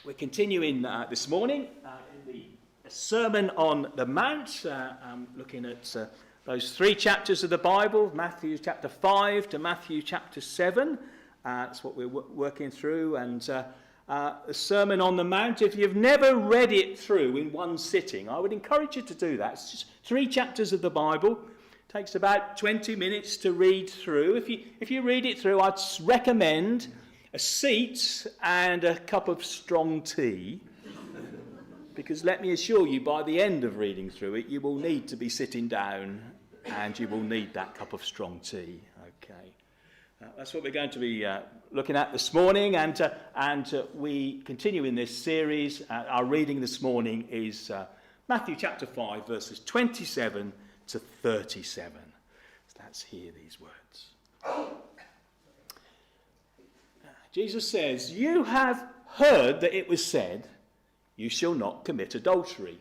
We're continuing this morning in the Sermon on the Mount, looking at those three chapters of the Bible, Matthew chapter 5 to Matthew chapter 7. That's what we're working through. And the Sermon on the Mount, if you've never read it through in one sitting, I would encourage you to do that. It's just three chapters of the Bible. It takes about 20 minutes to read through. If you read it through, I'd recommend a seat and a cup of strong tea, because let me assure you, by the end of reading through it, you will need to be sitting down and you will need that cup of strong tea. Okay, that's what we're going to be looking at this morning, and we continue in this series. Our reading this morning is Matthew chapter 5, verses 27 to 37. So let's hear these words. Jesus says, "You have heard that it was said, 'You shall not commit adultery.'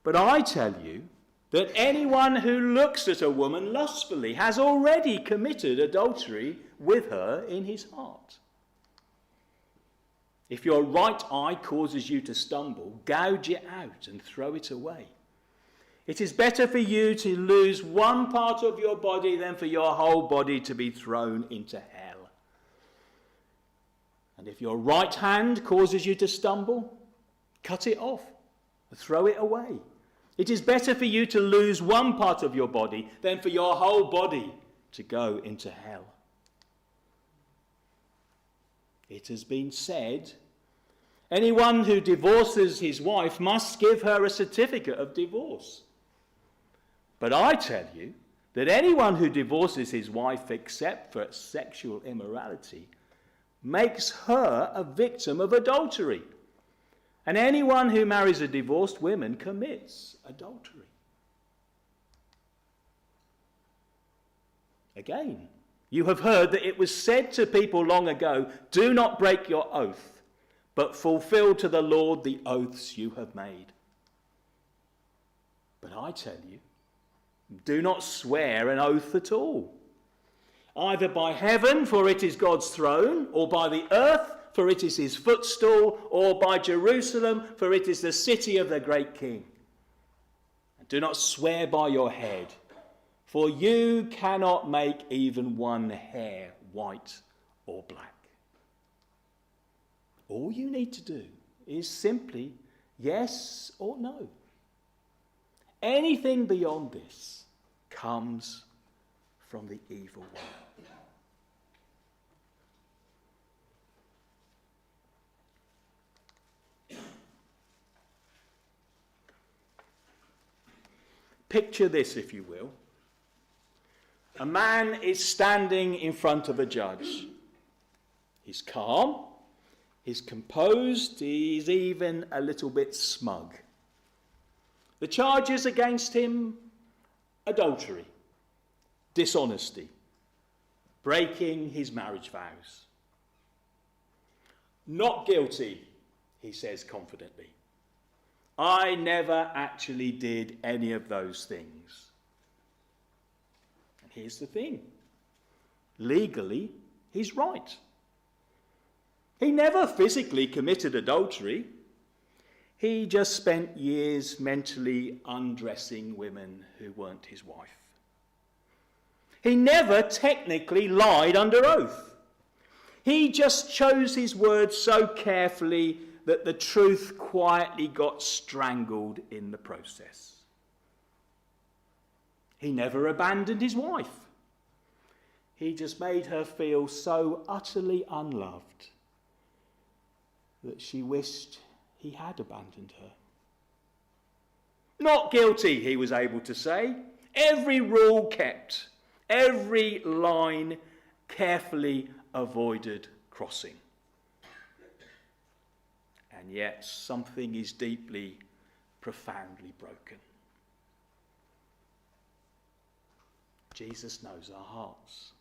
But I tell you that anyone who looks at a woman lustfully has already committed adultery with her in his heart. If your right eye causes you to stumble, gouge it out and throw it away. It is better for you to lose one part of your body than for your whole body to be thrown into hell. And if your right hand causes you to stumble, cut it off and throw it away. It is better for you to lose one part of your body than for your whole body to go into hell. It has been said, anyone who divorces his wife must give her a certificate of divorce. But I tell you that anyone who divorces his wife except for sexual immorality makes her a victim of adultery. And anyone who marries a divorced woman commits adultery. Again, you have heard that it was said to people long ago, 'Do not break your oath, but fulfill to the Lord the oaths you have made.' But I tell you, do not swear an oath at all, either by heaven, for it is God's throne, or by the earth, for it is his footstool, or by Jerusalem, for it is the city of the great king. And do not swear by your head, for you cannot make even one hair white or black. All you need to do is simply yes or no. Anything beyond this comes from the evil one." Picture this, if you will. A man is standing in front of a judge. He's calm, he's composed, he's even a little bit smug. The charges against him: adultery, dishonesty, breaking his marriage vows. "Not guilty," he says confidently. "I never actually did any of those things." And here's the thing. Legally, he's right. He never physically committed adultery. He just spent years mentally undressing women who weren't his wife. He never technically lied under oath. He just chose his words so carefully that the truth quietly got strangled in the process. He never abandoned his wife. He just made her feel so utterly unloved that she wished he had abandoned her. "Not guilty," he was able to say. Every rule kept, every line carefully avoided crossing. And yet something is deeply, profoundly broken. Jesus knows our hearts.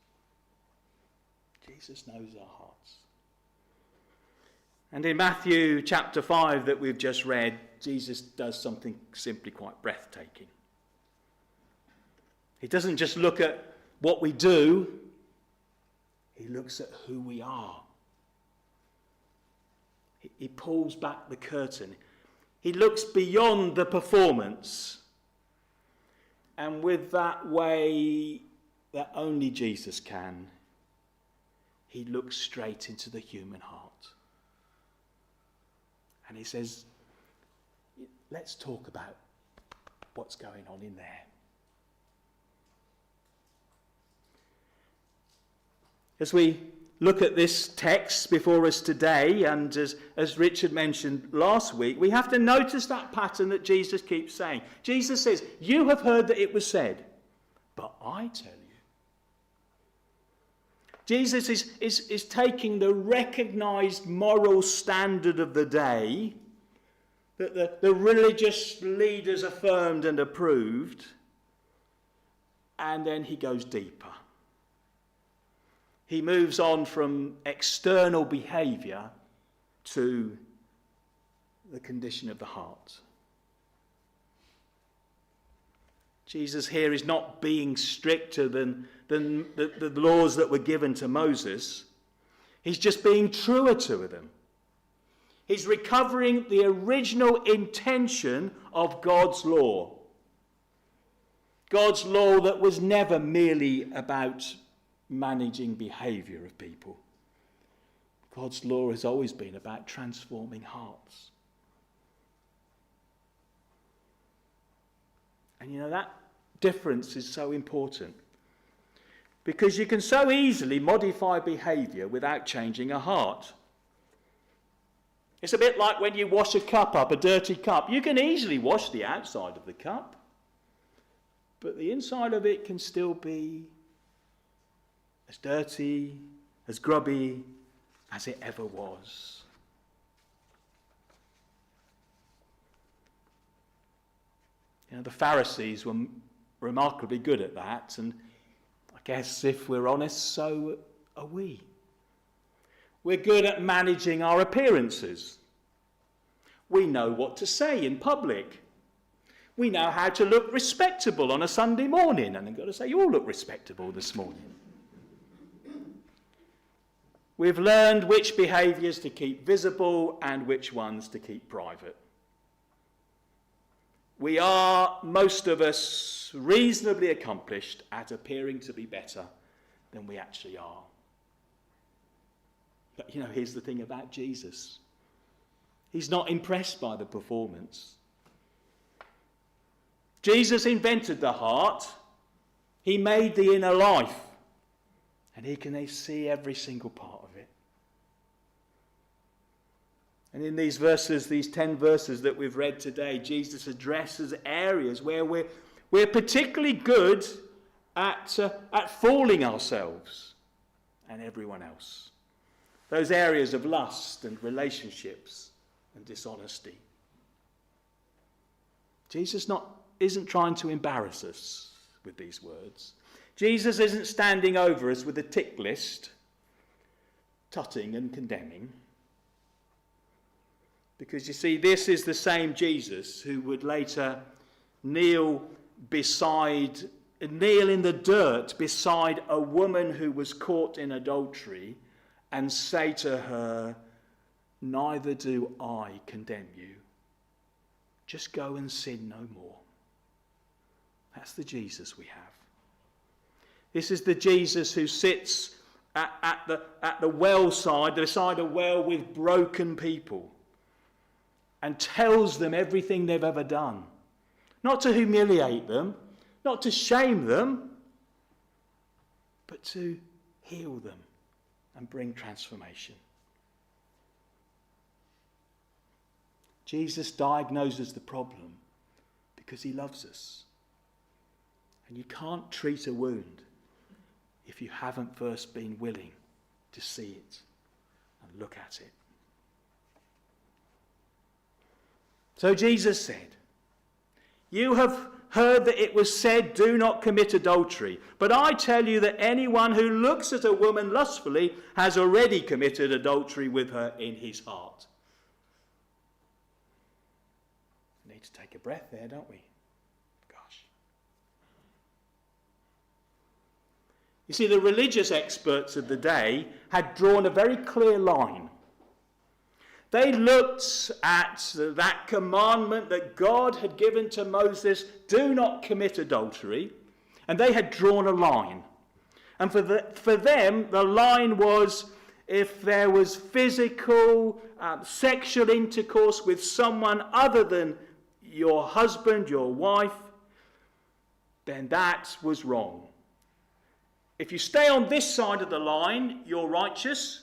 Jesus knows our hearts. And in Matthew chapter 5 that we've just read, Jesus does something simply quite breathtaking. He doesn't just look at what we do, he looks at who we are. He pulls back the curtain. He looks beyond the performance. And with that way that only Jesus can, he looks straight into the human heart. And he says, let's talk about what's going on in there. As we look at this text before us today, and as Richard mentioned last week, we have to notice that pattern that Jesus keeps saying. Jesus says, you have heard that it was said, but I tell you. Jesus is taking the recognised moral standard of the day that the religious leaders affirmed and approved, and then he goes deeper. He moves on from external behaviour to the condition of the heart. Jesus here is not being stricter than the laws that were given to Moses. He's just being truer to them. He's recovering the original intention of God's law. God's law that was never merely about managing behaviour of people. God's law has always been about transforming hearts. And you know, that difference is so important, because you can so easily modify behaviour without changing a heart. It's a bit like when you wash a cup up, a dirty cup. You can easily wash the outside of the cup, but the inside of it can still be as dirty, as grubby as it ever was. You know, the Pharisees were remarkably good at that, and I guess if we're honest, so are we. We're good at managing our appearances. We know what to say in public. We know how to look respectable on a Sunday morning, and I've got to say, you all look respectable this morning. We've learned which behaviours to keep visible and which ones to keep private. We are, most of us, reasonably accomplished at appearing to be better than we actually are. But you know, here's the thing about Jesus. He's not impressed by the performance. Jesus invented the heart. He made the inner life. And he can see every single part of it. And in these verses, these 10 verses that we've read today, Jesus addresses areas where we're particularly good at fooling ourselves and everyone else. Those areas of lust and relationships and dishonesty. Jesus isn't trying to embarrass us with these words. Jesus isn't standing over us with a tick list, tutting and condemning. Because you see, this is the same Jesus who would later kneel in the dirt beside a woman who was caught in adultery and say to her, "Neither do I condemn you. Just go and sin no more." That's the Jesus we have. This is the Jesus who sits at the well side, beside a well with broken people, and tells them everything they've ever done. Not to humiliate them, not to shame them, but to heal them and bring transformation. Jesus diagnoses the problem because he loves us. And you can't treat a wound if you haven't first been willing to see it and look at it. So Jesus said, "You have heard that it was said, 'Do not commit adultery.' But I tell you that anyone who looks at a woman lustfully has already committed adultery with her in his heart." We need to take a breath there, don't we? Gosh. You see, the religious experts of the day had drawn a very clear line. They looked at that commandment that God had given to Moses, do not commit adultery, and they had drawn a line. And for them, the line was if there was physical, sexual intercourse with someone other than your husband, your wife, then that was wrong. If you stay on this side of the line, you're righteous.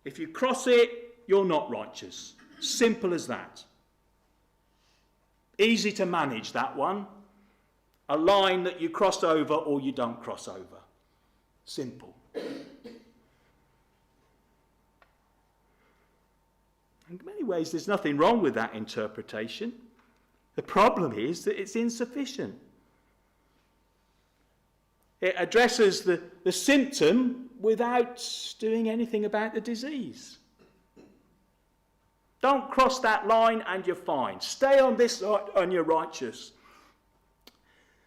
If you cross it, you're not righteous. Simple as that. Easy to manage, that one. A line that you cross over or you don't cross over. Simple. In many ways, there's nothing wrong with that interpretation. The problem is that it's insufficient. It addresses the symptom without doing anything about the disease. Don't cross that line and you're fine. Stay on this side and you're righteous.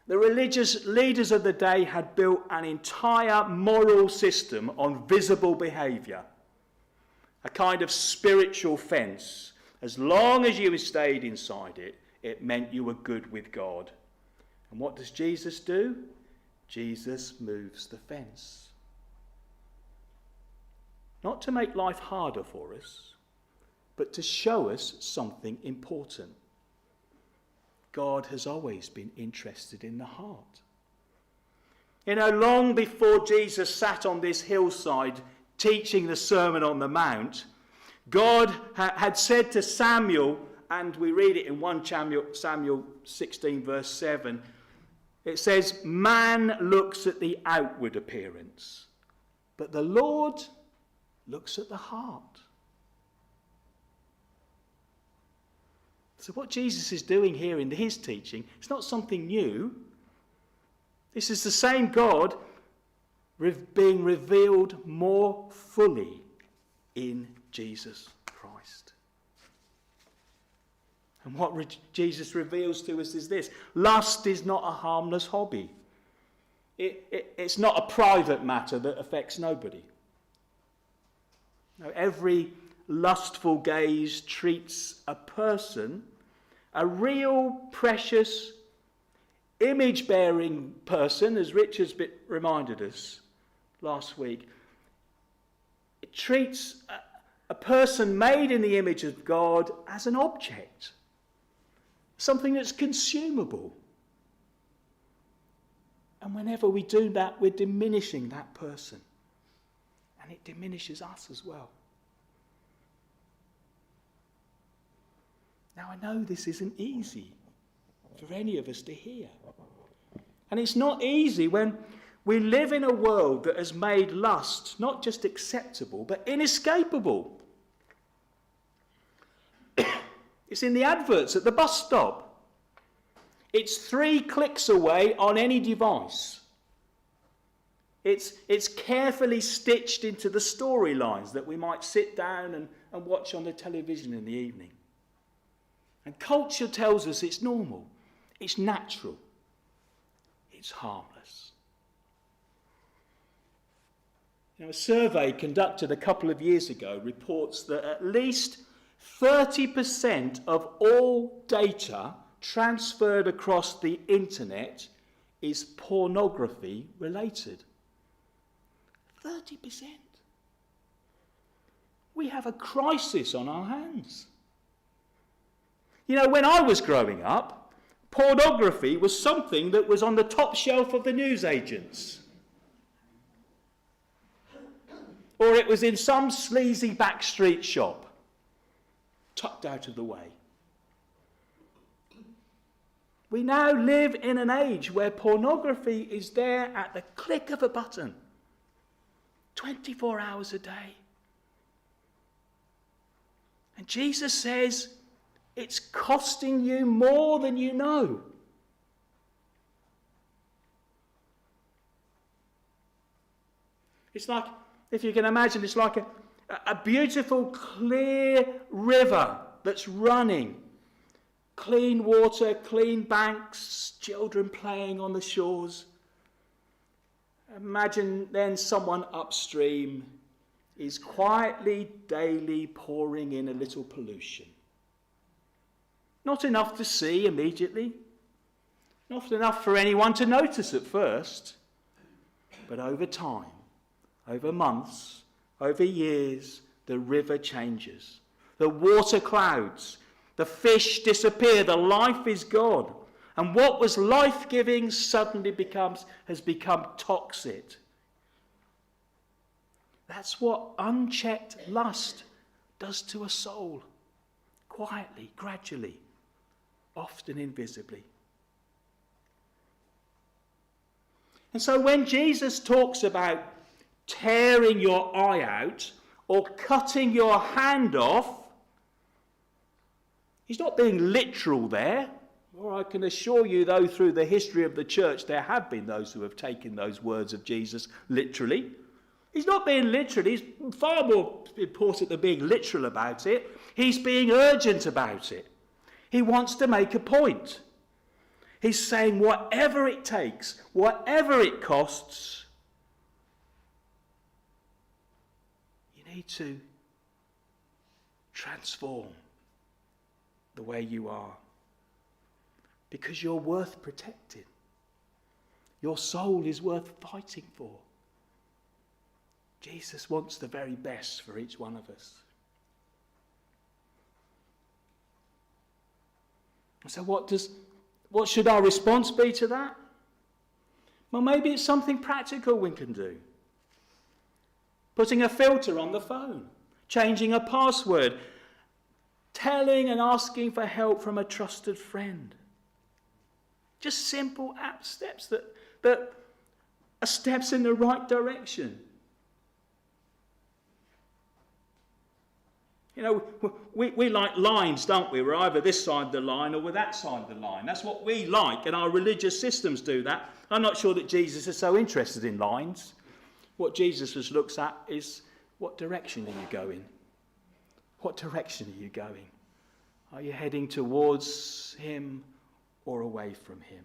The religious leaders of the day had built an entire moral system on visible behaviour. A kind of spiritual fence. As long as you stayed inside it, it meant you were good with God. And what does Jesus do? Jesus moves the fence. Not to make life harder for us, but to show us something important. God has always been interested in the heart. You know, long before Jesus sat on this hillside teaching the Sermon on the Mount, God had said to Samuel, and we read it in 1 Samuel 16 verse 7, it says, man looks at the outward appearance, but the Lord looks at the heart. So what Jesus is doing here in his teaching, it's not something new. This is the same God being revealed more fully in Jesus Christ. And what Jesus reveals to us is this. Lust is not a harmless hobby. It's not a private matter that affects nobody. No, every lustful gaze treats a person, a real, precious, image-bearing person, as Richard's reminded us last week. It treats a person made in the image of God as an object, something that's consumable. And whenever we do that, we're diminishing that person. And it diminishes us as well. Now, I know this isn't easy for any of us to hear. And it's not easy when we live in a world that has made lust not just acceptable, but inescapable. It's in the adverts at the bus stop. It's 3 clicks away on any device. It's carefully stitched into the storylines that we might sit down and watch on the television in the evening. And culture tells us it's normal, it's natural, it's harmless. You know, a survey conducted a couple of years ago reports that at least 30% of all data transferred across the internet is pornography related. 30%. We have a crisis on our hands. You know, when I was growing up, pornography was something that was on the top shelf of the newsagents. Or it was in some sleazy backstreet shop, tucked out of the way. We now live in an age where pornography is there at the click of a button, 24 hours a day. And Jesus says, it's costing you more than you know. It's like, if you can imagine, it's like a beautiful, clear river that's running. Clean water, clean banks, children playing on the shores. Imagine then someone upstream is quietly, daily pouring in a little pollution. Not enough to see immediately, not enough for anyone to notice at first, but over time, over months, over years, the river changes. The water clouds, the fish disappear, the life is gone. And what was life-giving suddenly has become toxic. That's what unchecked lust does to a soul. Quietly, gradually, often invisibly. And so when Jesus talks about tearing your eye out or cutting your hand off, he's not being literal there. Or I can assure you, though, through the history of the church, there have been those who have taken those words of Jesus literally. He's not being literal. He's far more important than being literal about it. He's being urgent about it. He wants to make a point. He's saying whatever it takes, whatever it costs, you need to transform the way you are. Because you're worth protecting. Your soul is worth fighting for. Jesus wants the very best for each one of us. So what should our response be to that? Well, maybe it's something practical we can do. Putting a filter on the phone, changing a password, telling and asking for help from a trusted friend. Just simple steps that are steps in the right direction. You know, we like lines, don't we? We're either this side of the line or we're that side of the line. That's what we like, and our religious systems do that. I'm not sure that Jesus is so interested in lines. What Jesus just looks at is, what direction are you going? What direction are you going? Are you heading towards him or away from him?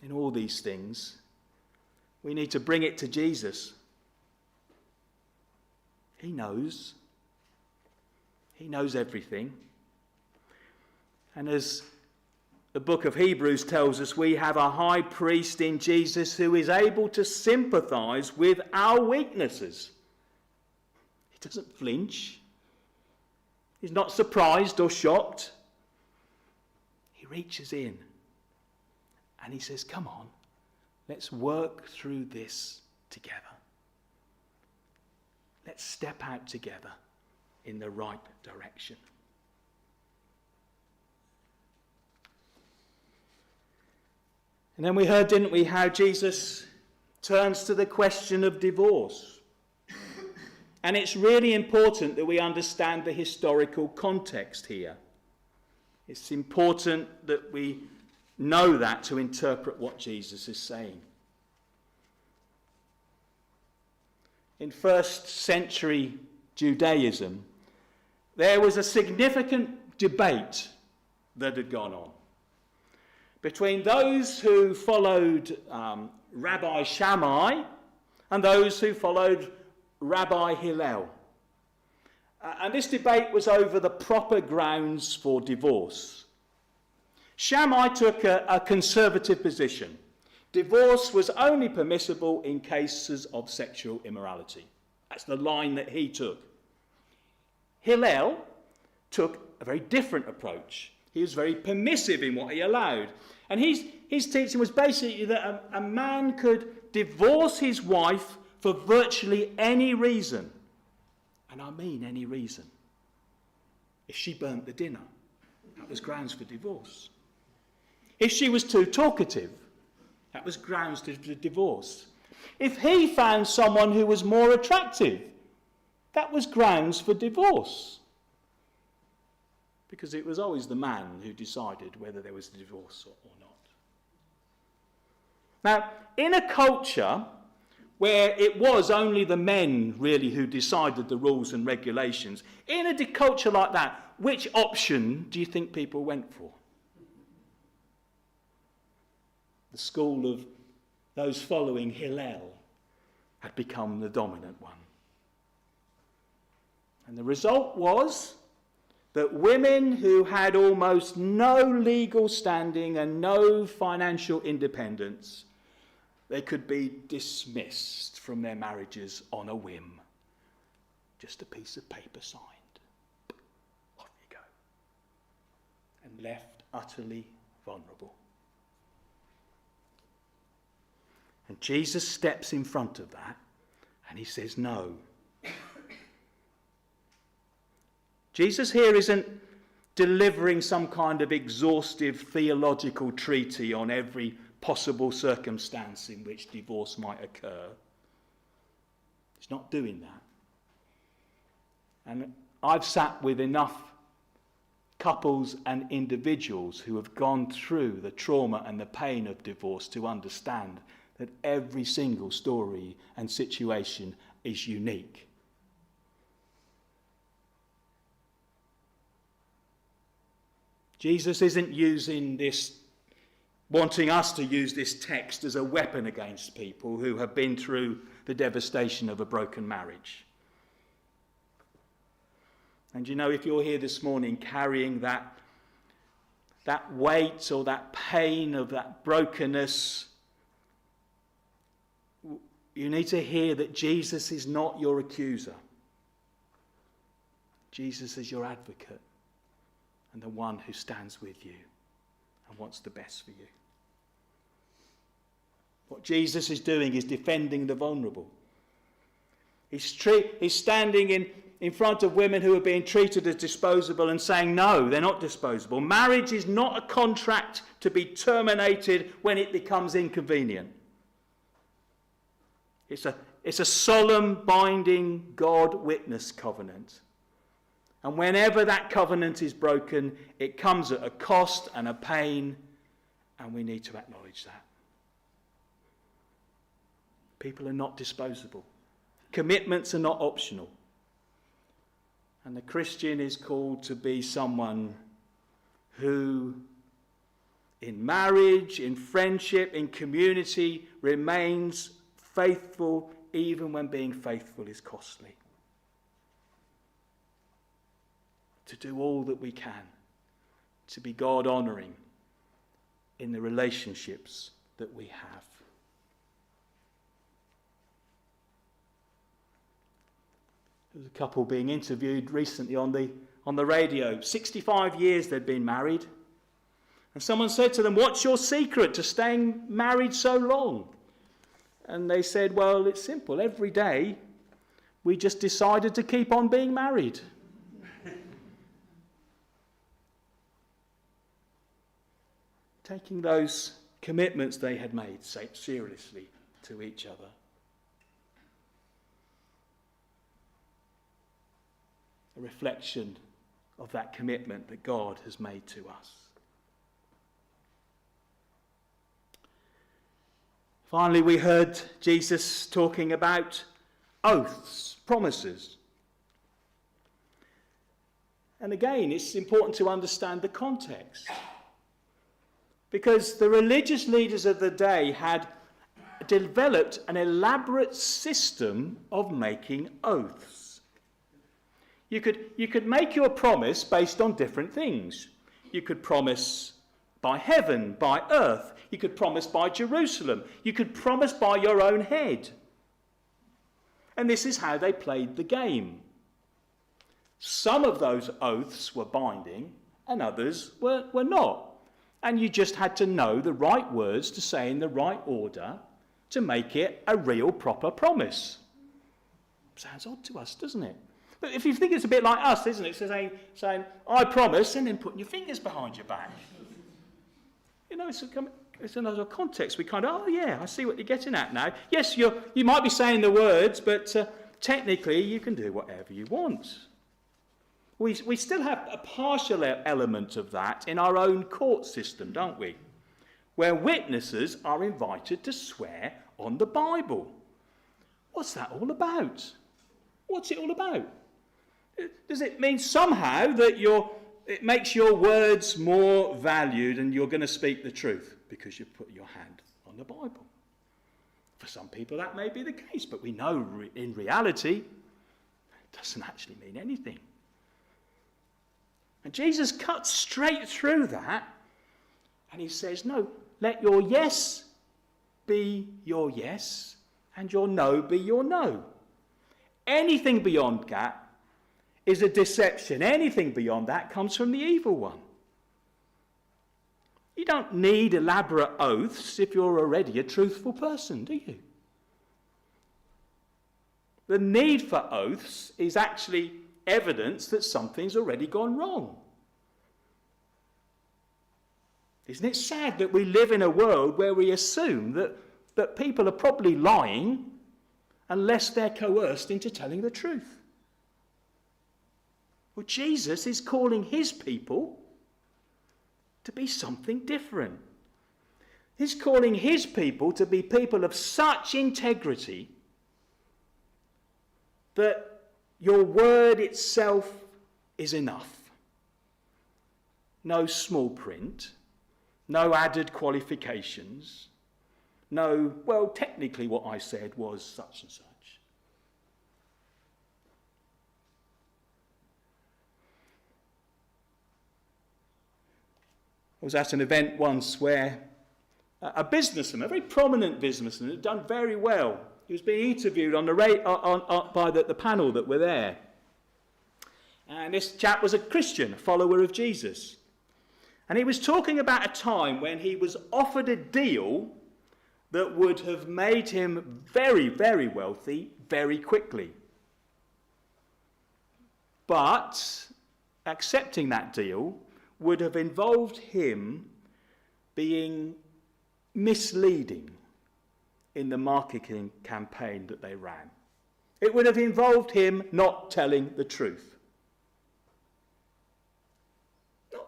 In all these things, we need to bring it to Jesus. He knows. He knows everything. And as the book of Hebrews tells us, we have a high priest in Jesus who is able to sympathize with our weaknesses. He doesn't flinch. He's not surprised or shocked. He reaches in and he says, come on, let's work through this together. Let's step out together in the right direction. And then we heard, didn't we, how Jesus turns to the question of divorce. And it's really important that we understand the historical context here. It's important that we know that to interpret what Jesus is saying. In first century Judaism, there was a significant debate that had gone on between those who followed Rabbi Shammai and those who followed Rabbi Hillel. And this debate was over the proper grounds for divorce. Shammai took a conservative position. Divorce was only permissible in cases of sexual immorality. That's the line that he took. Hillel took a very different approach. He was very permissive in what he allowed. And his teaching was basically that a man could divorce his wife for virtually any reason. And I mean any reason. If she burnt the dinner, that was grounds for divorce. If she was too talkative, that was grounds to divorce. If he found someone who was more attractive, that was grounds for divorce. Because it was always the man who decided whether there was a divorce or not. Now, in a culture where it was only the men really who decided the rules and regulations, in a culture like that, which option do you think people went for? The school of those following Hillel had become the dominant one. And the result was that women who had almost no legal standing and no financial independence, they could be dismissed from their marriages on a whim. Just a piece of paper signed. Off you go. And left utterly vulnerable. And Jesus steps in front of that and he says no. Jesus here isn't delivering some kind of exhaustive theological treatise on every possible circumstance in which divorce might occur. He's not doing that. And I've sat with enough couples and individuals who have gone through the trauma and the pain of divorce to understand that every single story and situation is unique. Jesus isn't wanting us to use this text as a weapon against people who have been through the devastation of a broken marriage. And you know, if you're here this morning carrying that weight or that pain of that brokenness, you need to hear that Jesus is not your accuser. Jesus is your advocate and the one who stands with you and wants the best for you. What Jesus is doing is defending the vulnerable. He's standing in front of women who are being treated as disposable and saying, no, they're not disposable. Marriage is not a contract to be terminated when it becomes inconvenient. It's a solemn, binding, God-witness covenant. And whenever that covenant is broken, it comes at a cost and a pain, and we need to acknowledge that. People are not disposable. Commitments are not optional. And the Christian is called to be someone who, in marriage, in friendship, in community, remains faithful even when being faithful is costly. To do all that we can to be God-honouring in the relationships that we have. There was a couple being interviewed recently on the radio. 65 years they'd been married. And someone said to them, what's your secret to staying married so long? And they said, well, it's simple. Every day we just decided to keep on being married. Taking those commitments they had made seriously to each other. A reflection of that commitment that God has made to us. Finally, we heard Jesus talking about oaths, promises. And again, it's important to understand the context. Because the religious leaders of the day had developed an elaborate system of making oaths. You could make your promise based on different things. You could promise by heaven, by earth. You could promise by Jerusalem. You could promise by your own head. And this is how they played the game. Some of those oaths were binding and others were not. And you just had to know the right words to say in the right order to make it a real, proper promise. Sounds odd to us, doesn't it? But if you think it's a bit like us, isn't it? Saying, I promise, and then putting your fingers behind your back. You know, it's another context. We kind of, oh yeah, I see what you're getting at now. Yes, you might be saying the words, but technically you can do whatever you want. We still have a partial element of that in our own court system, don't we? Where witnesses are invited to swear on the Bible. What's that all about? What's it all about? Does it mean somehow that it makes your words more valued and you're going to speak the truth because you put your hand on the Bible? For some people that may be the case, but we know in reality it doesn't actually mean anything. And Jesus cuts straight through that and he says, no, let your yes be your yes and your no be your no. Anything beyond that is a deception. Anything beyond that comes from the evil one. You don't need elaborate oaths if you're already a truthful person, do you? The need for oaths is actually evidence that something's already gone wrong. Isn't it sad that we live in a world where we assume that people are probably lying unless they're coerced into telling the truth? Well, Jesus is calling his people to be something different. He's calling his people to be people of such integrity that your word itself is enough. No small print, no added qualifications, no, well, technically what I said was such and such. I was at an event once where a businessman, a very prominent businessman, had done very well. He was being interviewed on by the panel that were there. And this chap was a Christian, a follower of Jesus. And he was talking about a time when he was offered a deal that would have made him very, very wealthy very quickly. But accepting that deal would have involved him being misleading in the marketing campaign that they ran. It would have involved him not telling the truth. Not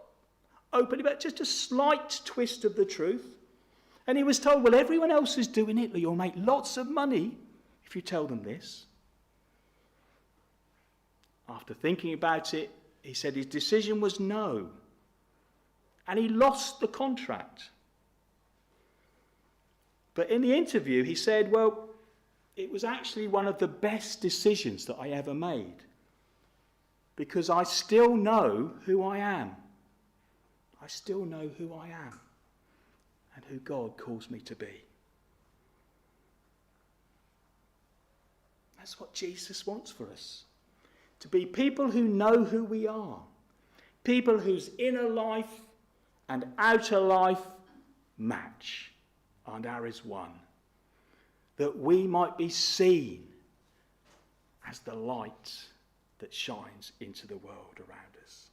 openly, but just a slight twist of the truth. And he was told, well, everyone else is doing it, but you'll make lots of money if you tell them this. After thinking about it, he said his decision was no. And he lost the contract. But in the interview, he said, well, it was actually one of the best decisions that I ever made. Because I still know who I am. I still know who I am. And who God calls me to be. That's what Jesus wants for us. To be people who know who we are. People whose inner life and outer life match, and are as one, that we might be seen as the light that shines into the world around us.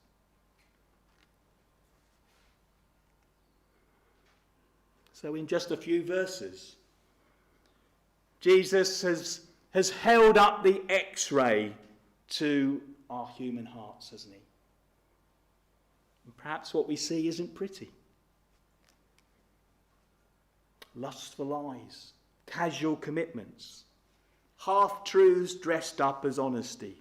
So in just a few verses, Jesus has held up the X-ray to our human hearts, hasn't he? And perhaps what we see isn't pretty. Lustful eyes, casual commitments, half-truths dressed up as honesty.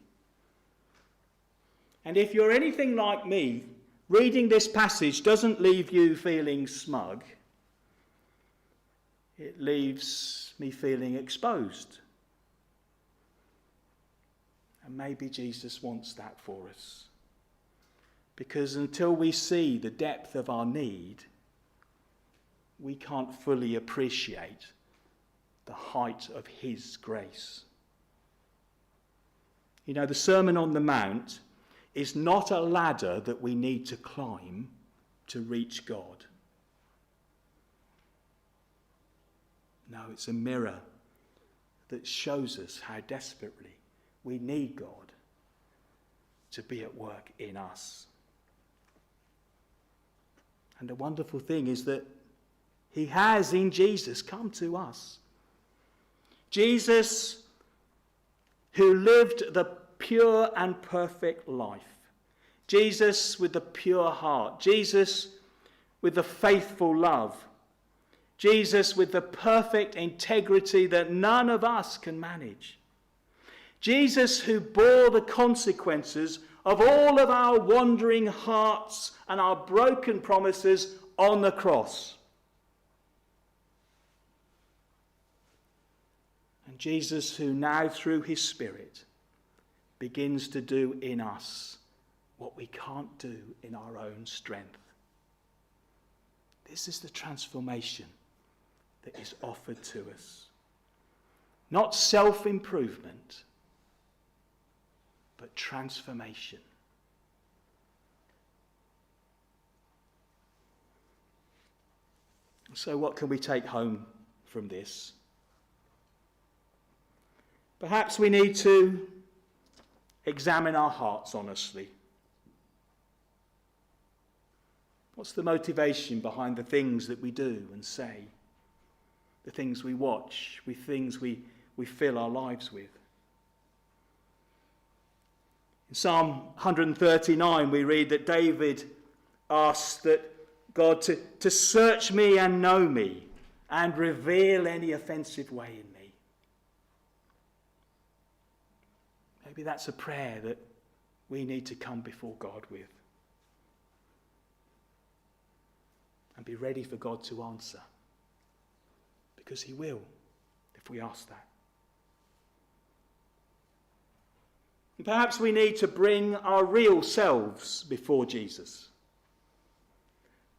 And if you're anything like me, reading this passage doesn't leave you feeling smug. It leaves me feeling exposed. And maybe Jesus wants that for us. Because until we see the depth of our need, we can't fully appreciate the height of his grace. You know, the Sermon on the Mount is not a ladder that we need to climb to reach God. No, it's a mirror that shows us how desperately we need God to be at work in us. And the wonderful thing is that he has in Jesus come to us. Jesus, who lived the pure and perfect life. Jesus with the pure heart. Jesus with the faithful love. Jesus with the perfect integrity that none of us can manage. Jesus who bore the consequences of all of our wandering hearts and our broken promises on the cross. Jesus, who now through his Spirit begins to do in us what we can't do in our own strength. This is the transformation that is offered to us. Not self-improvement, but transformation. So what can we take home from this? Perhaps we need to examine our hearts honestly. What's the motivation behind the things that we do and say? The things we watch, the things we fill our lives with. In Psalm 139 we read that David asked that God to search me and know me and reveal any offensive way in me. Maybe that's a prayer that we need to come before God with. And be ready for God to answer. Because he will, if we ask that. And perhaps we need to bring our real selves before Jesus.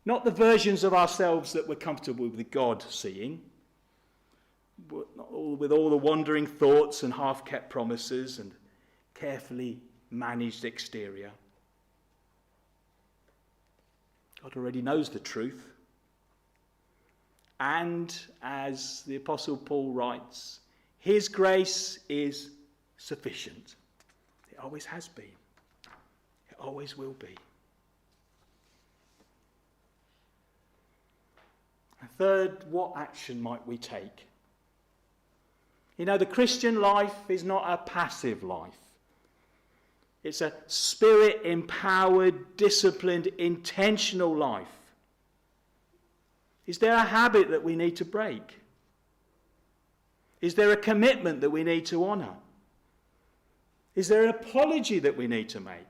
Not the versions of ourselves that we're comfortable with God seeing, with all the wandering thoughts and half-kept promises and carefully managed exterior. God already knows the truth. And as the Apostle Paul writes, his grace is sufficient. It always has been. It always will be. And third, what action might we take? You know, the Christian life is not a passive life. It's a spirit-empowered, disciplined, intentional life. Is there a habit that we need to break? Is there a commitment that we need to honour? Is there an apology that we need to make?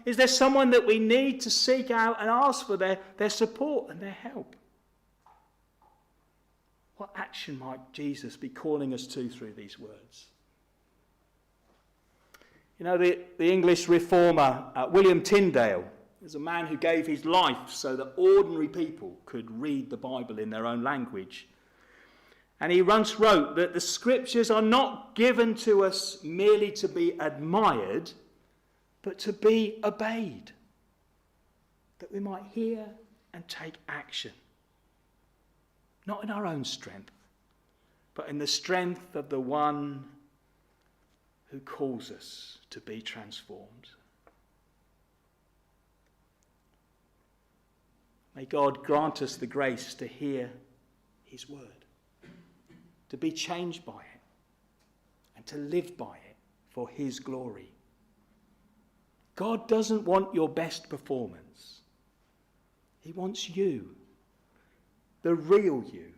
Is there someone that we need to seek out and ask for their support and their help? What action might Jesus be calling us to through these words? You know, the English reformer William Tyndale is a man who gave his life so that ordinary people could read the Bible in their own language. And he once wrote that the scriptures are not given to us merely to be admired, but to be obeyed. That we might hear and take action. Not in our own strength, but in the strength of the one who calls us to be transformed. May God grant us the grace to hear his word, to be changed by it, and to live by it for his glory. God doesn't want your best performance. He wants you, the real you,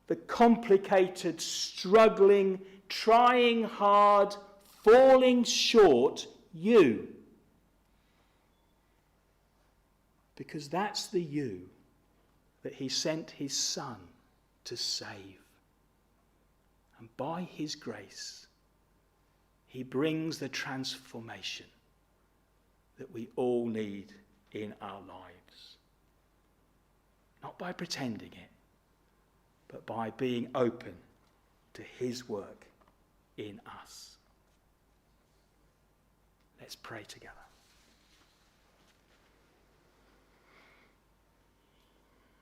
the complicated, struggling, trying hard, falling short you. Because that's the you that he sent his Son to save. And by his grace, he brings the transformation that we all need in our lives. Not by pretending it, but by being open to his work in us. Let's pray together.